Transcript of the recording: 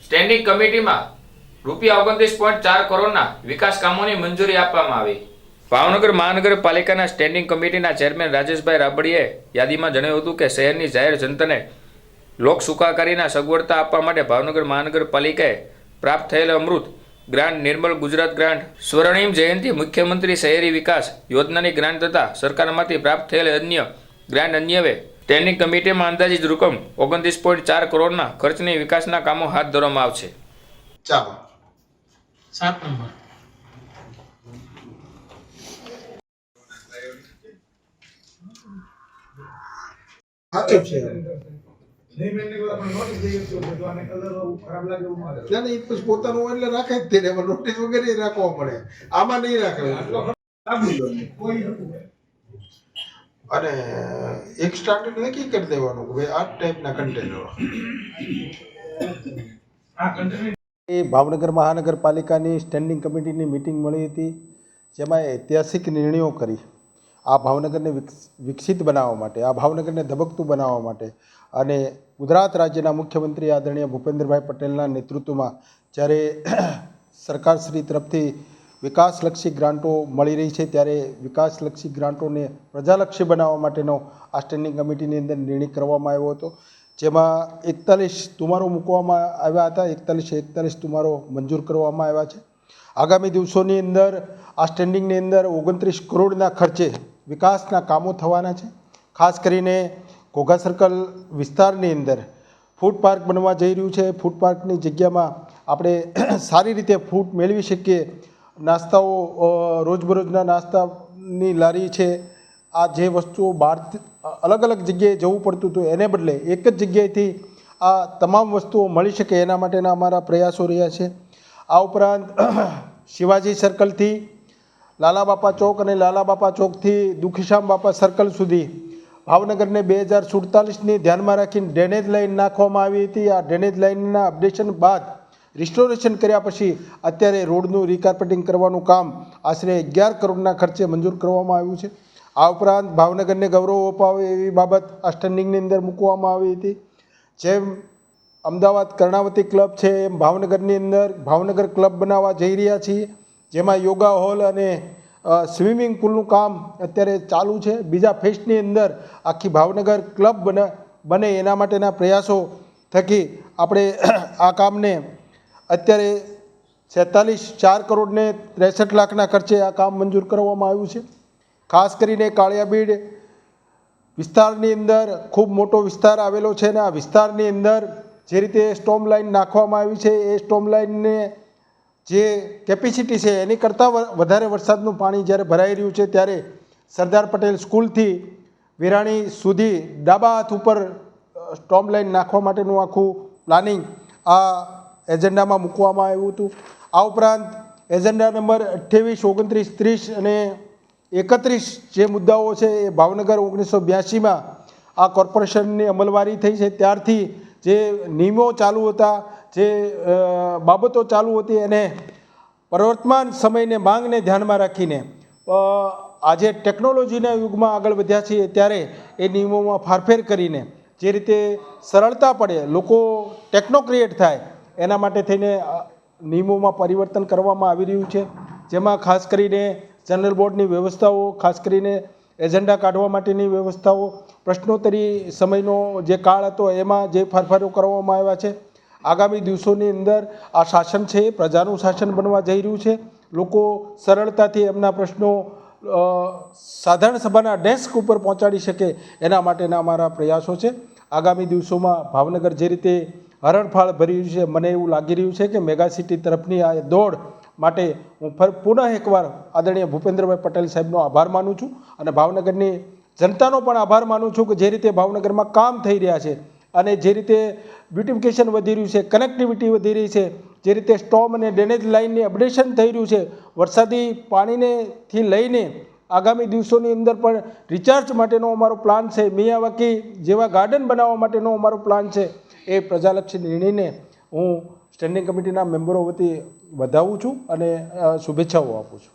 Standing કમિટીમાં ₹29.4 કરોડના વિકાસ કામોની મંજૂરી આપવામાં આવી। ભાવનગર મહાનગરપાલિકાના સ્ટેન્ડિંગ કમિટીના ચેરમેન રાજેશભાઈ રાબડીએ યાદીમાં જણાવ્યું હતું કે શહેરની જાહેર જનતાને લોક સુખાકારીના સગવડતા આપવા માટે ભાવનગર મહાનગરપાલિકાએ પ્રાપ્ત થયેલ અમૃત ગ્રાન્ટ, નિર્મલ ગુજરાત ગ્રાન્ટ, સ્વર્ણિમ જયંતિ, મુખ્યમંત્રી શહેરી વિકાસ યોજનાની ગ્રાન્ટ તથા સરકારમાંથી પ્રાપ્ત થયેલ અન્ય ગ્રાન્ટ અન્યવે સ્ટેન્ડિંગ કમિટીમાં અંદાજિત રકમ 29.4 કરોડના ખર્ચની વિકાસના કામો હાથ ધરવામાં આવશે। ચાલો 7 નંબર સાચું છે નહીં મેં નીકળ્યો પણ નોટિસ દઈએ તો જો આને કલર ખરાબ લાગે એવું મારે ના એ પછી પોતાનું એટલે રાખે જ તેને એમાં નોટિસ વગેરે રાખવા પડે, આમાં નહીં રાખે। કોઈ હતું અને એક સ્ટાન્ડર્ડ નક્કી કરી દેવાનું કે ભાઈ આ ટાઈપના કન્ટેનરો આ કન્ટેનર એ ભાવનગર મહાનગરપાલિકાની સ્ટેન્ડિંગ કમિટીની મિટિંગ મળી હતી, જેમાં ઐતિહાસિક નિર્ણયો કરી આ ભાવનગરને વિકસિત બનાવવા માટે, આ ભાવનગરને ધબકતું બનાવવા માટે અને ગુજરાત રાજ્યના મુખ્યમંત્રી આદરણીય ભૂપેન્દ્રભાઈ પટેલના નેતૃત્વમાં જ્યારે સરકારશ્રી તરફથી વિકાસલક્ષી ગ્રાન્ટો મળી રહી છે, ત્યારે વિકાસલક્ષી ગ્રાન્ટોને પ્રજાલક્ષી બનાવવા માટેનો આ સ્ટેન્ડિંગ કમિટીની અંદર નિર્ણય કરવામાં આવ્યો હતો, જેમાં 41 તુમારો મૂકવામાં આવ્યા હતા, 41 તુમારો મંજૂર કરવામાં આવ્યા છે। આગામી દિવસોની અંદર આ સ્ટેન્ડિંગની અંદર 29 કરોડના ખર્ચે વિકાસના કામો થવાના છે। ખાસ કરીને ઘોઘા સર્કલ વિસ્તારની અંદર ફૂડ પાર્ક બનવા જઈ રહ્યું છે। ફૂડ પાર્કની જગ્યામાં આપણે સારી રીતે ફૂડ મેળવી શકીએ, નાસ્તાઓ, રોજબરોજના નાસ્તાની લારી છે, આ જે વસ્તુઓ બહાર અલગ અલગ જગ્યાએ જવું પડતું હતું એને બદલે એક જ જગ્યાએથી આ તમામ વસ્તુઓ મળી શકે એના માટેના અમારા પ્રયાસો રહ્યા છે। આ ઉપરાંત શિવાજી સર્કલથી લાલાબાપા ચોક અને લાલાબાપા ચોકથી દુખીશ્યામ બાપા સર્કલ સુધી ભાવનગરને 2047ની ધ્યાનમાં રાખીને ડ્રેનેજ લાઇન નાખવામાં આવી હતી। આ ડ્રેનેજ લાઇનના અપડેશન બાદ રિસ્ટોરેશન કર્યા પછી અત્યારે રોડનું રિકાર્પેટિંગ કરવાનું કામ આશરે 11 કરોડના ખર્ચે મંજૂર કરવામાં આવ્યું છે। આ ઉપરાંત ભાવનગરને ગૌરવ અપાવે એવી બાબત આ સ્ટેન્ડિંગની અંદર મૂકવામાં આવી હતી। જેમ અમદાવાદ કર્ણાવતી ક્લબ છે એમ ભાવનગરની અંદર ભાવનગર ક્લબ બનાવવા જઈ રહ્યા છીએ, જેમાં યોગા હોલ અને સ્વિમિંગ પુલનું કામ અત્યારે ચાલુ છે। બીજા ફેઝની અંદર આખી ભાવનગર ક્લબ બને એના માટેના પ્રયાસો થકી આપણે આ કામને અત્યારે 4 કરોડને 63 લાખના ખર્ચે આ કામ મંજૂર કરવામાં આવ્યું છે। ખાસ કરીને કાળિયાબીડ વિસ્તારની અંદર ખૂબ મોટો વિસ્તાર આવેલો છે અને આ વિસ્તારની અંદર જે રીતે સ્ટોમ લાઇન નાખવામાં આવી છે એ સ્ટોમ લાઇનને જે કેપેસિટી છે એની કરતાં વધારે વરસાદનું પાણી જ્યારે ભરાઈ રહ્યું છે, ત્યારે સરદાર પટેલ સ્કૂલથી વિરાણી સુધી ડાબા હાથ ઉપર સ્ટોમ લાઇન નાખવા માટેનું આખું પ્લાનિંગ આ એજન્ડામાં મૂકવામાં આવ્યું હતું। આ ઉપરાંત એજન્ડા નંબર 28, 29, 30 અને 31 જે મુદ્દાઓ છે એ ભાવનગર 1982માં આ કોર્પોરેશનની અમલવારી થઈ છે ત્યારથી જે નિયમો ચાલુ હતા, જે બાબતો ચાલુ હતી એને પ્રવર્તમાન સમયને માંગને ધ્યાનમાં રાખીને આજે ટેકનોલોજીના યુગમાં આગળ વધ્યા છીએ ત્યારે એ નિયમોમાં ફારફેર કરીને જે રીતે સરળતા પડે, લોકો ટેકનોક્રિએટ થાય એના માટે થઈને નિયમોમાં પરિવર્તન કરવામાં આવી રહ્યું છે, જેમાં ખાસ કરીને જનરલ બોર્ડની વ્યવસ્થાઓ, ખાસ કરીને એજન્ડા કાઢવા માટેની વ્યવસ્થાઓ, પ્રશ્નોત્તરી સમયનો જે કાળ હતો એમાં જે ફેરફારો કરવામાં આવ્યા છે। આગામી દિવસોની અંદર આ શાસન છે એ પ્રજાનું શાસન બનવા જઈ રહ્યું છે। લોકો સરળતાથી એમના પ્રશ્નો સાધારણ સભાના ડેસ્ક ઉપર પહોંચાડી શકે એના માટેના અમારા પ્રયાસો છે। આગામી દિવસોમાં ભાવનગર જે રીતે હરણફાળ ભરી રહ્યું છે, મને એવું લાગી રહ્યું છે કે મેગા સિટી તરફની આ દોડ માટે હું પુનઃ એકવાર આદરણીય ભૂપેન્દ્રભાઈ પટેલ સાહેબનો આભાર માનું છું અને ભાવનગરની જનતાનો પણ આભાર માનું છું કે જે રીતે ભાવનગરમાં કામ થઈ રહ્યા છે અને જે રીતે બ્યુટિફિકેશન વધી રહ્યું છે, કનેક્ટિવિટી વધી રહી છે, જે રીતે સ્ટોમ અને ડ્રેનેજ લાઇનની અપડેશન થઈ રહ્યું છે, વરસાદી પાણીથી લઈને આગામી દિવસોની અંદર પણ રિચાર્જ માટેનો અમારો પ્લાન છે, મિયાવાકી જેવા ગાર્ડન બનાવવા માટેનો અમારો પ્લાન છે, એ પ્રજાલક્ષી નિર્ણયને હું સ્ટેન્ડિંગ કમિટીના મેમ્બરો વતી વધાવું છું અને શુભેચ્છાઓ આપું છું।